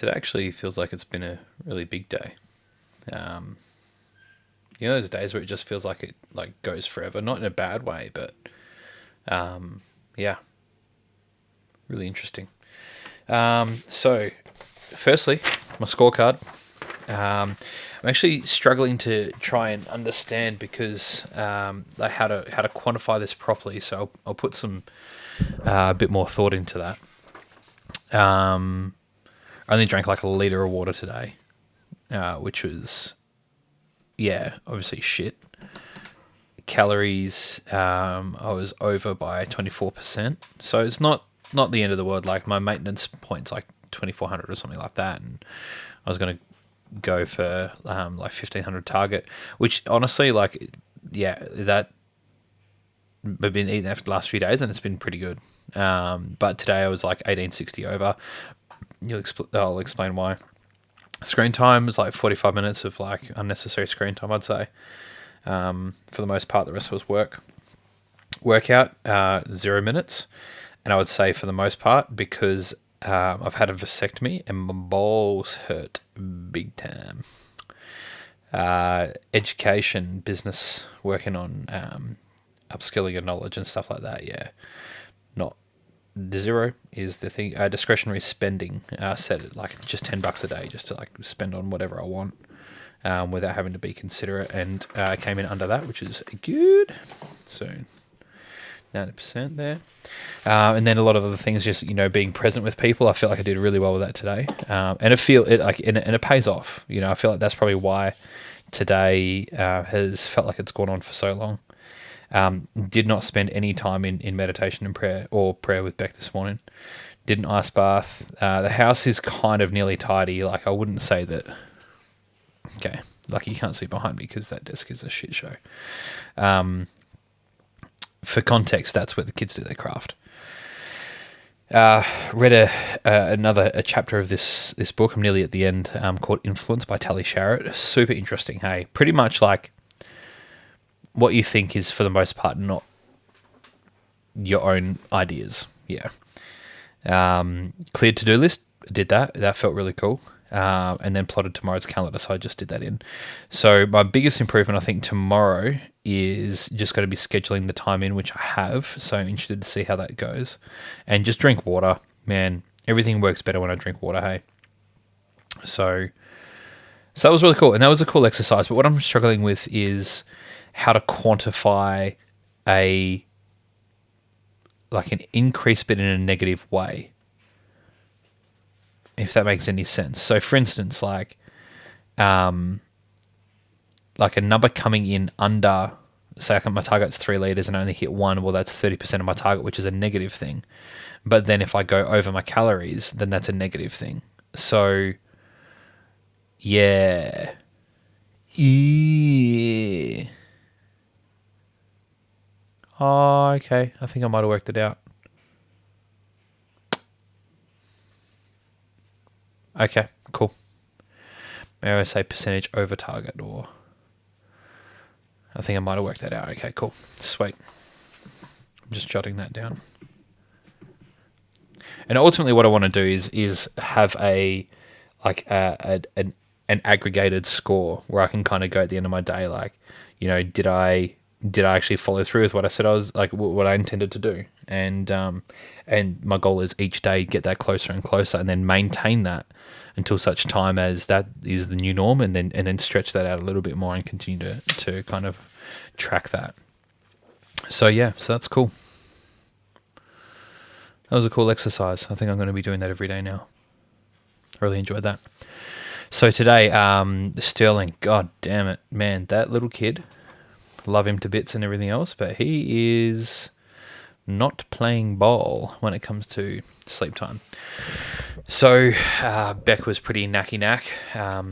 Today actually feels like it's been a really big day. Um, those days where it just feels like it like goes forever, not in a bad way, but yeah, really interesting. So, firstly, my scorecard. I'm actually struggling to try and understand because like how to quantify this properly. So I'll put some a bit more thought into that. I only drank like a liter of water today, which was obviously shit. Calories, I was over by 24%, so it's not the end of the world. Like my maintenance point's like 2,400 or something like that, and I was gonna go for like 1,500 target, which honestly, like, that I've been eating that for the last few days, and it's been pretty good. But today I was like 1860 over. I'll explain why. Screen time was like 45 minutes of like unnecessary screen time, I'd say. For the most part, the rest was workout, 0 minutes. And I would say for the most part, because I've had a vasectomy and my balls hurt big time. Education, business, working on upskilling and knowledge and stuff like that, yeah. Not zero is the thing. Discretionary spending, set it like just $10 a day just to like spend on whatever I want. Without having to be considerate, and came in under that, which is good. So 90% there. And then a lot of other things, just being present with people. I feel like I did really well with that today, and it pays off. I feel like that's probably why today has felt like it's gone on for so long. Did not spend any time in meditation and prayer or prayer with Beck this morning. Did an ice bath. The house is kind of nearly tidy. Like I wouldn't say that. Okay, lucky you can't see behind me because that desk is a shit show. For context, that's where the kids do their craft. Read another chapter of this book. I'm nearly at the end. Called Influence by Tally Sharrett. Super interesting. Hey, pretty much like what you think is for the most part not your own ideas. Yeah. Cleared to do list. Did that. That felt really cool. And then plotted tomorrow's calendar, so I just did that in. So my biggest improvement, I think, tomorrow is just going to be scheduling the time in, which I have. So I'm interested to see how that goes. And just drink water. Man, everything works better when I drink water, hey? So that was really cool. And that was a cool exercise. But what I'm struggling with is how to quantify an increase, but in a negative way. If that makes any sense. So, for instance, like a number coming in under, say, my target's 3 liters and I only hit 1, well, that's 30% of my target, which is a negative thing. But then if I go over my calories, then that's a negative thing. So, yeah. Oh, okay. I think I might have worked it out. Okay, cool. Maybe I say percentage over target, or I think I might have worked that out. Okay, cool. Sweet. I'm just jotting that down. And ultimately what I want to do is have an aggregated score where I can kind of go at the end of my day, like, did I actually follow through with what I said I was, like, what I intended to do? And my goal is each day get that closer and closer, and then maintain that until such time as that is the new norm, and then stretch that out a little bit more and continue to kind of track that. So that's cool. That was a cool exercise. I think I'm going to be doing that every day now. I really enjoyed that. So today, Sterling, god damn it, man, that little kid, love him to bits and everything else, but he is not playing ball when it comes to sleep time. So Beck was pretty knack. I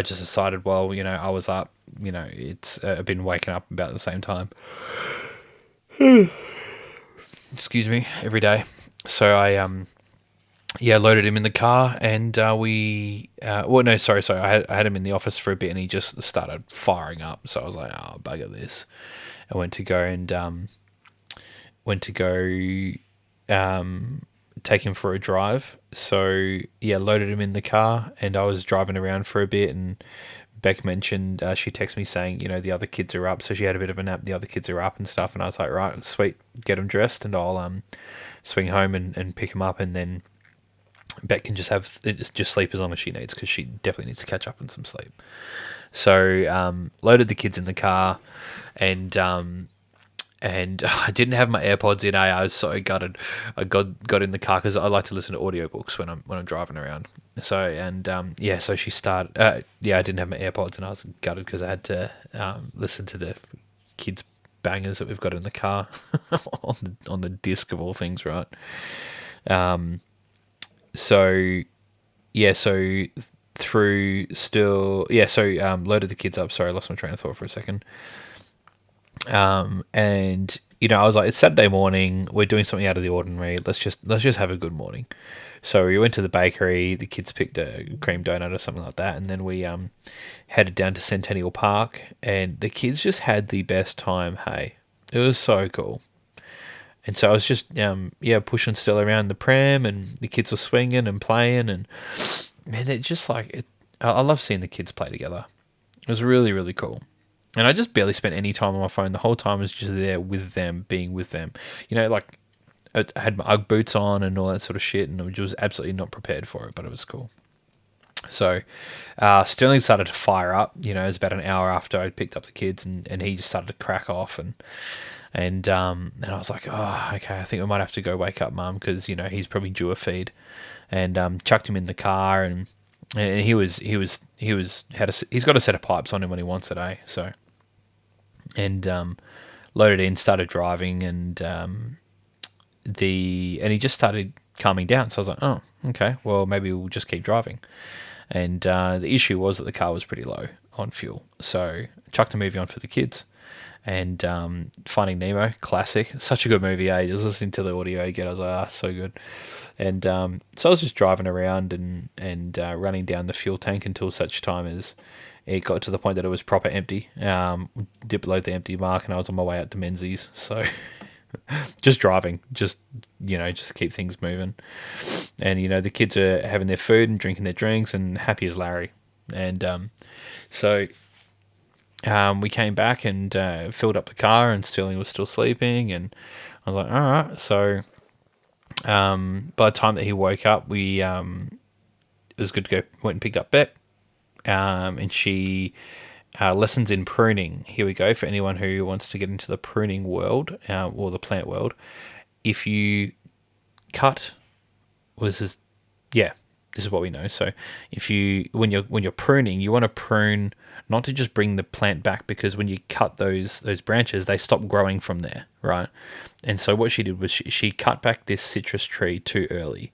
just decided, well, I was up, it's I've been waking up about the same time. Excuse me, every day. So I loaded him in the car, and I had him in the office for a bit, and he just started firing up. So I was like, oh, bugger this. I went to go take him for a drive. So yeah, loaded him in the car, and I was driving around for a bit. And Beck mentioned she texted me saying, the other kids are up, so she had a bit of a nap. The other kids are up and stuff, and I was like, right, sweet, get him dressed, and I'll swing home and pick him up, and then Beck can just sleep as long as she needs, because she definitely needs to catch up on some sleep. So loaded the kids in the car, and I didn't have my AirPods in. I was so gutted. I got in the car because I like to listen to audiobooks when I'm driving around. So she started. I didn't have my AirPods, and I was gutted because I had to listen to the kids bangers that we've got in the car on the disc of all things, right? Loaded the kids up. Sorry, I lost my train of thought for a second. And I was like, it's Saturday morning. We're doing something out of the ordinary. Let's just have a good morning. So we went to the bakery. The kids picked a cream donut or something like that, and then we headed down to Centennial Park. And the kids just had the best time. Hey, it was so cool. And so I was just pushing Stella around the pram, and the kids were swinging and playing, and man, they're just like it. I love seeing the kids play together. It was really, really cool. And I just barely spent any time on my phone. The whole time I was just there with them, being with them. Like I had my Ugg boots on and all that sort of shit, and I was absolutely not prepared for it, but it was cool. So Sterling started to fire up. It was about an hour after I picked up the kids, and he just started to crack off, and I was like, oh, okay, I think we might have to go wake up Mum, because he's probably due a feed, and chucked him in the car, and he's got a set of pipes on him when he wants it, so. And loaded in, started driving, and he just started calming down. So I was like, oh, okay, well maybe we'll just keep driving. And the issue was that the car was pretty low on fuel, so I chucked a movie on for the kids. And Finding Nemo, classic, such a good movie. Just listening to the audio again, I was like, so good. And so I was just driving around and running down the fuel tank until such time as it got to the point that it was proper empty. Dipped below the empty mark, and I was on my way out to Menzies. So just driving, just keep things moving. And the kids are having their food and drinking their drinks, and happy as Larry. And we came back and filled up the car, and Sterling was still sleeping, and I was like, all right. So by the time that he woke up, it was good to go. Went and picked up Beck, and she lessons in pruning. Here we go for anyone who wants to get into the pruning world or the plant world. If you cut, this is what we know. So when you're pruning, you want to prune not to just bring the plant back, because when you cut those branches, they stop growing from there, right? And so what she did was she cut back this citrus tree too early,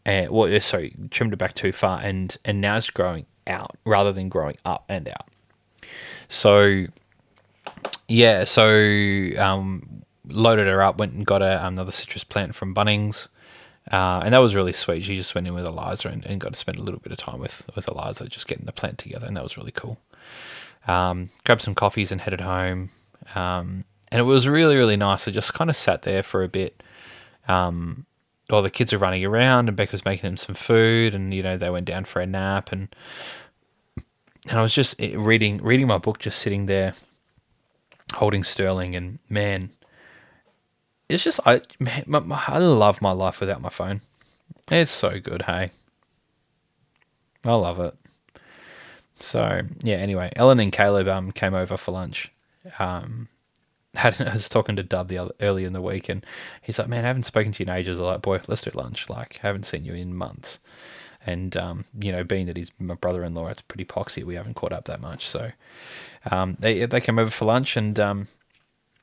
trimmed it back too far, and now it's growing out rather than growing up and out. So loaded her up, went and got another citrus plant from Bunnings. And that was really sweet. She just went in with Eliza and got to spend a little bit of time with Eliza, just getting the plant together, and that was really cool. Grabbed some coffees and headed home. And it was really, really nice. I just kind of sat there for a bit while the kids were running around, and Beck was making them some food, and they went down for a nap, and I was just reading my book, just sitting there holding Sterling, and man, it's just I love my life without my phone. It's so good, hey. I love it. So yeah. Anyway, Ellen and Caleb came over for lunch. I was talking to Dub early in the week, and he's like, "Man, I haven't spoken to you in ages." I'm like, "Boy, let's do lunch. Like, I haven't seen you in months." And being that he's my brother-in-law, it's pretty poxy. We haven't caught up that much. So they came over for lunch, and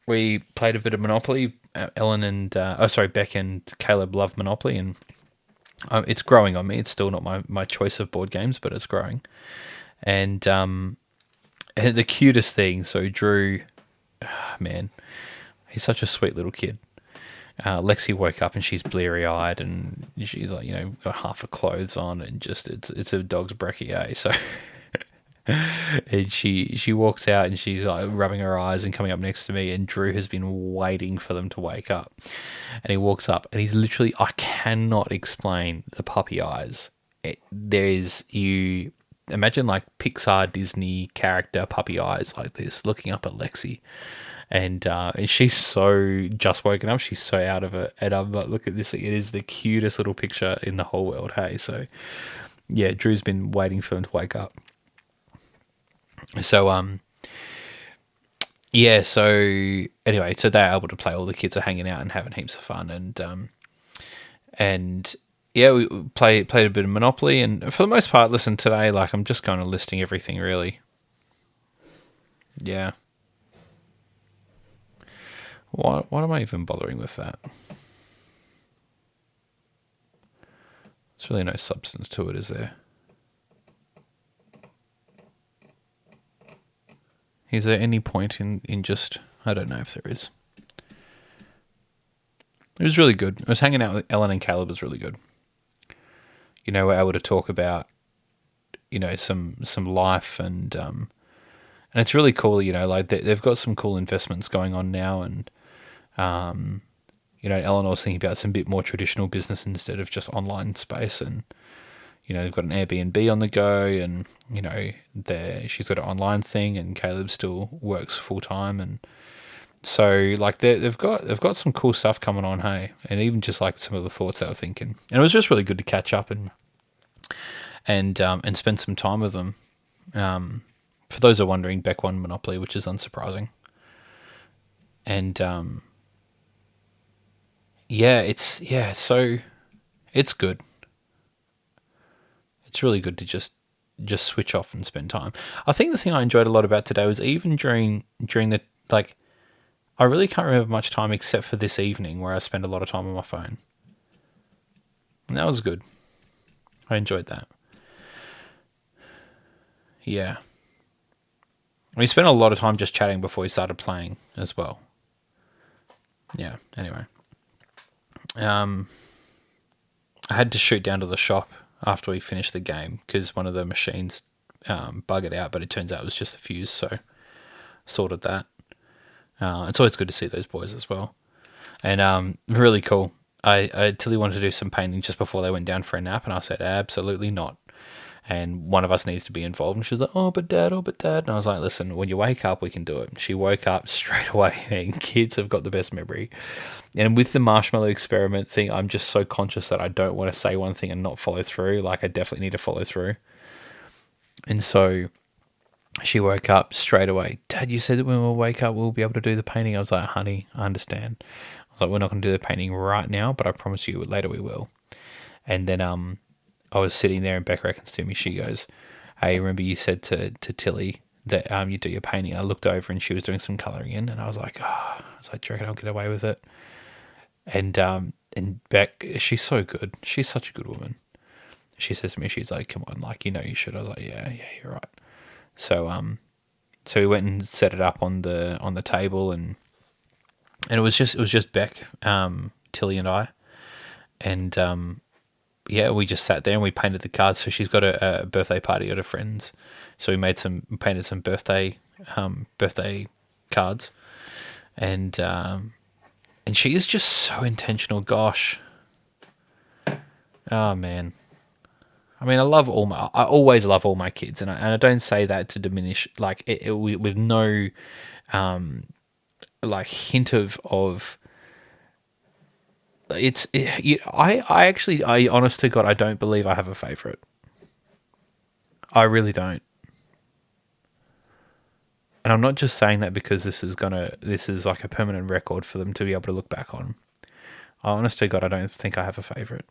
we played a bit of Monopoly. Beck and Caleb love Monopoly, and it's growing on me. It's still not my choice of board games, but it's growing. And the cutest thing, so Drew, man, he's such a sweet little kid. Lexi woke up and she's bleary-eyed, and she's like, got half her clothes on, and just it's a dog's brekkie, eh? So And she walks out and she's like rubbing her eyes and coming up next to me, and Drew has been waiting for them to wake up. And he walks up and he's literally, I cannot explain the puppy eyes. You imagine like Pixar Disney character puppy eyes like this looking up at Lexi. And she's so just woken up. She's so out of it. And I'm like, look at this. It is the cutest little picture in the whole world. Hey, so yeah, Drew's been waiting for them to wake up. So yeah. So anyway, so they're able to play. All the kids are hanging out and having heaps of fun. And yeah, we played a bit of Monopoly. And for the most part, listen, today, like I'm just kind of listing everything really. Yeah. What am I even bothering with that? There's really no substance to it, is there? Is there any point in just... I don't know if there is. It was really good. I was hanging out with Ellen and Caleb. It was really good. You know, we're able to talk about, you know, some life and it's really cool, you know, like they've got some cool investments going on now, and you know, Eleanor was thinking about some bit more traditional business instead of just online space, and you know, they've got an Airbnb on the go, and you know, she's got an online thing, and Caleb still works full time, and so like they've got some cool stuff coming on, hey, and even just like some of the thoughts they were thinking, and it was just really good to catch up and spend some time with them. For those who are wondering, Beck won Monopoly, which is unsurprising, and so it's good. It's really good to just switch off and spend time. I think the thing I enjoyed a lot about today was even during the, like, I really can't remember much time except for this evening where I spent a lot of time on my phone. And that was good. I enjoyed that. Yeah. We spent a lot of time just chatting before we started playing as well. Yeah, anyway. I had to shoot down to the shop after we finished the game because one of the machines buggered out, but it turns out it was just the fuse, so sorted that. It's always good to see those boys as well. And really cool. Tilly wanted to do some painting just before they went down for a nap, and I said, absolutely not. And one of us needs to be involved. And she was like, oh, but dad. And I was like, listen, when you wake up, we can do it. She woke up straight away, and kids have got the best memory. And with the marshmallow experiment thing, I'm just so conscious that I don't want to say one thing and not follow through. Like, I definitely need to follow through. And so she woke up straight away. Dad, you said that when we wake up, we'll be able to do the painting. I was like, honey, I understand. I was like, we're not going to do the painting right now, but I promise you later we will. And then I was sitting there and Becca reckons to me, she goes, hey, remember you said to Tilly that you do your painting? I looked over and she was doing some colouring in, and I was like, do you reckon I'll get away with it? And Beck, she's so good. She's such a good woman. She says to me, she's like, come on, like, you know you should. I was like, yeah, you're right. So we went and set it up on the table, and it was just Beck, Tilly and I, and yeah, we just sat there and we painted the cards. So she's got a birthday party at a friend's, so we painted some birthday cards, and she is just so intentional. Gosh, oh man. I mean, I always love all my kids, and I don't say that to diminish, like with no, like hint of. I honest to God, I don't believe I have a favorite. I really don't. And I'm not just saying that because this is like a permanent record for them to be able to look back on. Honest to God, I don't think I have a favorite.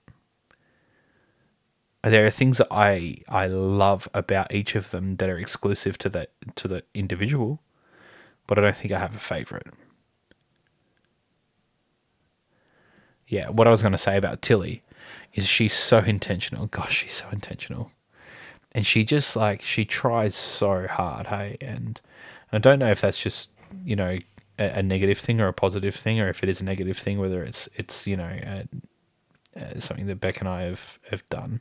There are things that I love about each of them that are exclusive to the individual, but I don't think I have a favorite. Yeah, what I was going to say about Tilly is she's so intentional. Gosh, she's so intentional. And she just she tries so hard, hey? And I don't know if that's just, you know, a negative thing or a positive thing, or if it is a negative thing, whether it's you know, something that Beck and I have done,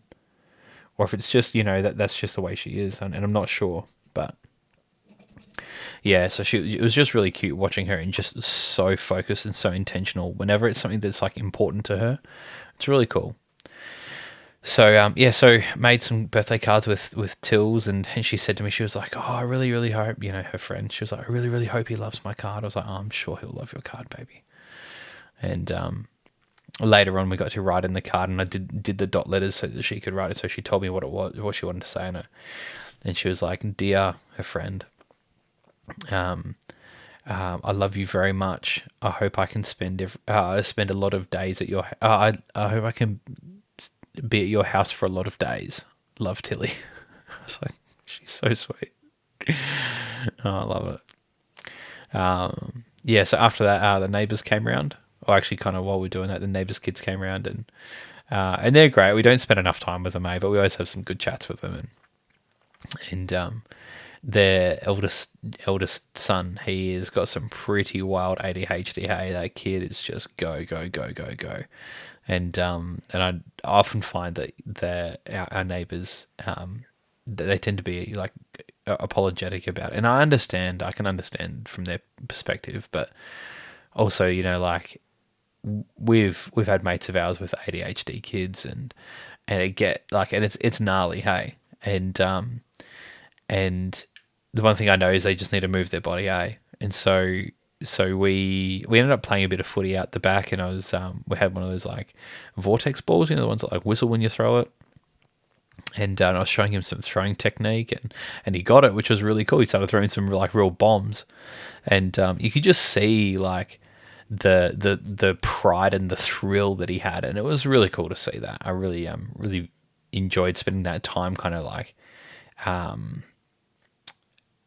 or if it's just, you know, that's just the way she is, and I'm not sure. But yeah, so it was just really cute watching her and just so focused and so intentional whenever it's something that's like important to her. It's really cool. So so made some birthday cards with Tills, and she said to me, she was like, "Oh, I really really hope, her friend." She was like, "I really really hope he loves my card." I was like, "Oh, I'm sure he'll love your card, baby." And later on, we got to write in the card, and I did the dot letters so that she could write it. So she told me what it was, what she wanted to say in it, and she was like, "Dear her friend, I love you very much. I hope I can spend spend a lot of days at your. I hope I can be at your house for a lot of days. Love, Tilly." I was like, she's so sweet. Oh, I love it. Yeah, so after that, the neighbours came around. Or actually, kind of while we're doing that, the neighbours' kids came around, and they're great. We don't spend enough time with them, but we always have some good chats with them. And their eldest son, he has got some pretty wild ADHD. Hey, that kid is just go go go go go, and I often find that our neighbours, they tend to be like apologetic about it. And I can understand from their perspective, but also, like we've had mates of ours with ADHD kids, and it's gnarly, hey, and the one thing I know is they just need to move their body, eh? And so we ended up playing a bit of footy out the back, and I was we had one of those like vortex balls, the ones that like whistle when you throw it. And I was showing him some throwing technique, and he got it, which was really cool. He started throwing some like real bombs, and you could just see like the pride and the thrill that he had, and it was really cool to see that. I really really enjoyed spending that time, kind of like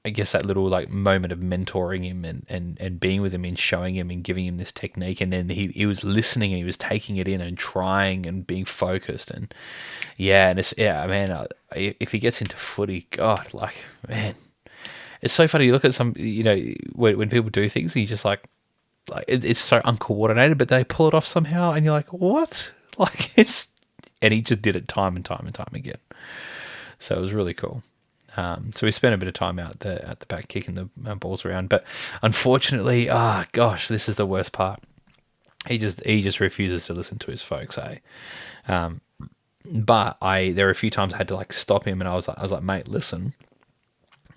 I guess that little like moment of mentoring him and being with him and showing him and giving him this technique, and then he was listening and he was taking it in and trying and being focused, and man, if he gets into footy, God, like, man, it's so funny. You look at some, when people do things, and you just like it's so uncoordinated, but they pull it off somehow, and you're like, what? Like and he just did it time and time and time again. So it was really cool. So we spent a bit of time at the back kicking the balls around, but unfortunately, gosh, this is the worst part. He just refuses to listen to his folks, eh? But there were a few times I had to like stop him, and I was like, mate, listen.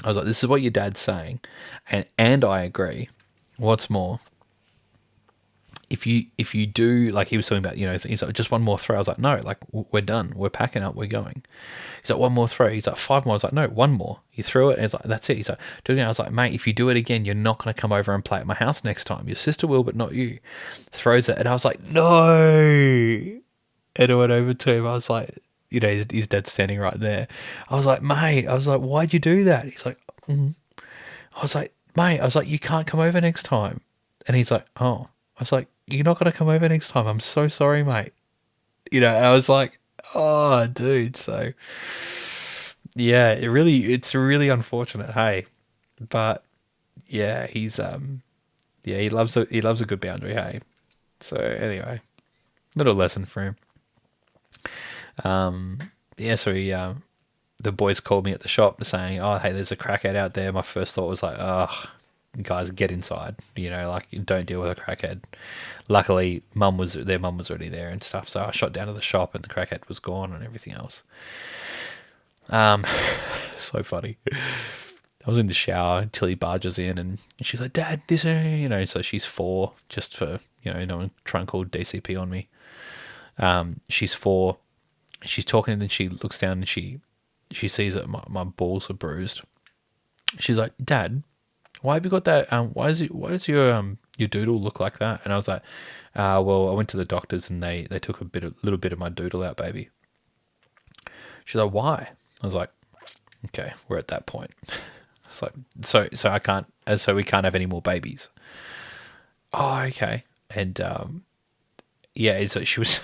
I was like, this is what your dad's saying, and I agree. What's more, if you do, like he was talking about, he's like, just one more throw. I was like, no, like we're done. We're packing up. We're going. He's like, one more throw. He's like, 5 more. I was like, no, one more. You threw it, and it's like, that's it. He's like, do it again. I was like, mate, if you do it again, you're not going to come over and play at my house next time. Your sister will, but not you. Throws it, and I was like, no. And I went over to him. I was like, his dad's standing right there. I was like, mate, why'd you do that? He's like, I was like, mate, you can't come over next time. And he's like, oh. I was like, you're not going to come over next time. I'm so sorry, mate. And I was like, oh, dude. So, yeah, it's really unfortunate, hey. But yeah, he loves a good boundary, hey. So anyway, little lesson for him. So the boys called me at the shop saying, oh, hey, there's a crackhead out there. My first thought was like, oh, guys, get inside, like don't deal with a crackhead. Luckily their mum was already there and stuff, so I shot down to the shop and the crackhead was gone and everything else. So funny. I was in the shower, Tilly barges in and she's like, Dad, this, so she's 4, just for, no one try and call DCP on me. She's 4, she's talking, and then she looks down and she sees that my balls are bruised. She's like, Dad, why have you got that? Why does your doodle look like that? And I was like, well, I went to the doctors and they took a little bit of my doodle out, baby. She's like, why? I was like, okay, we're at that point. It's like, so we can't have any more babies. Oh, okay. And so she was,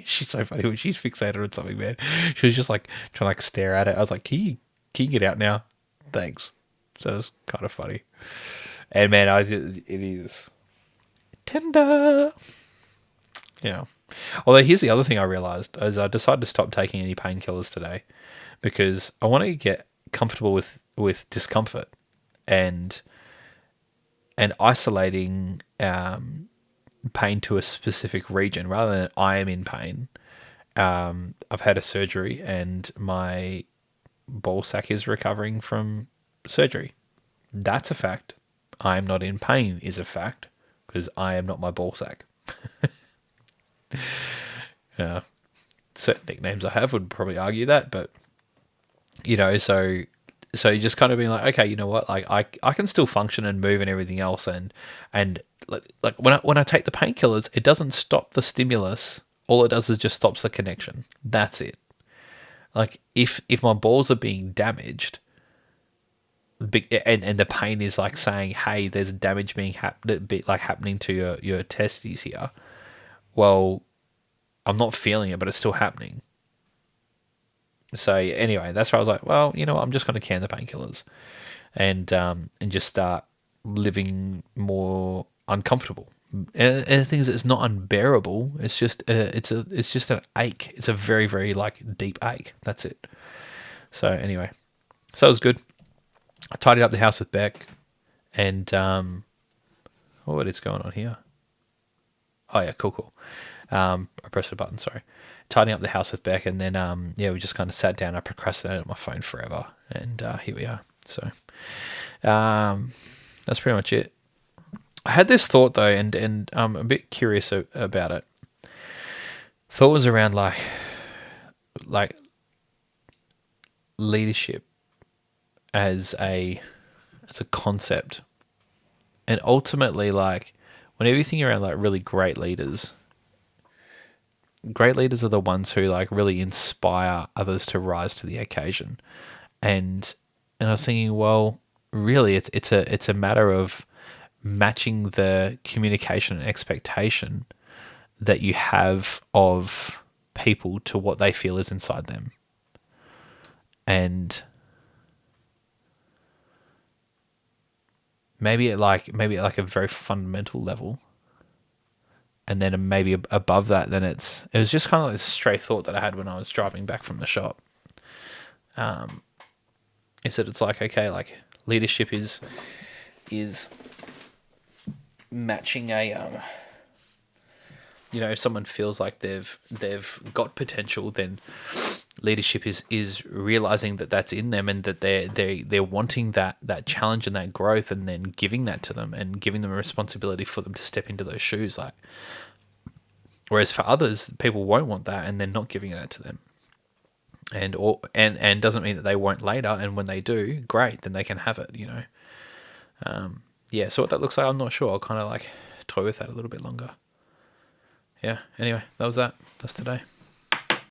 she's so funny when she's fixated on something, man. She was just like trying to like stare at it. I was like, can you get out now? Thanks. So it was kind of funny. And man, it is tender. Yeah. Although here's the other thing I realized is I decided to stop taking any painkillers today because I want to get comfortable with discomfort and isolating pain to a specific region rather than I am in pain. I've had a surgery and my ballsack is recovering from surgery. That's a fact. I am not in pain is a fact because I am not my ballsack. Certain nicknames I have would probably argue that, but so you just kind of being like, okay, you know what, like I can still function and move and everything else, and like when I take the painkillers, it doesn't stop the stimulus. All it does is just stops the connection. That's it. Like if my balls are being damaged, and the pain is like saying, hey, there's damage being happening to your testes here. Well, I'm not feeling it, but it's still happening. So anyway, that's why I was like, well, you know what, I'm just going to can the painkillers, and just start living more uncomfortable. And the thing is, it's not unbearable. It's just it's just an ache. It's a very, very like deep ache. That's it. So anyway, so it was good. I tidied up the house with Beck, and what is going on here? Oh yeah, cool. I pressed a button. Sorry. Tidying up the house with Beck, and then we just kind of sat down. I procrastinated on my phone forever, and here we are. So that's pretty much it. I had this thought though, and I'm a bit curious about it. Thought was around like leadership as a concept, and ultimately like whenever you think around like really great leaders are the ones who like really inspire others to rise to the occasion. And I was thinking, well, really it's a matter of matching the communication and expectation that you have of people to what they feel is inside them. And maybe at like a very fundamental level, and then maybe above that, then it was just kind of like this stray thought that I had when I was driving back from the shop. Is that it's like, okay, like leadership is matching a if someone feels like they've got potential, then leadership is realizing that that's in them, and that they're wanting that challenge and that growth, and then giving that to them and giving them a responsibility for them to step into those shoes. Like, whereas for others, people won't want that, and they're not giving that to them. And doesn't mean that they won't later. And when they do, great, then they can have it. So what that looks like, I'm not sure. I'll kind of like toy with that a little bit longer. Yeah. Anyway, that's today.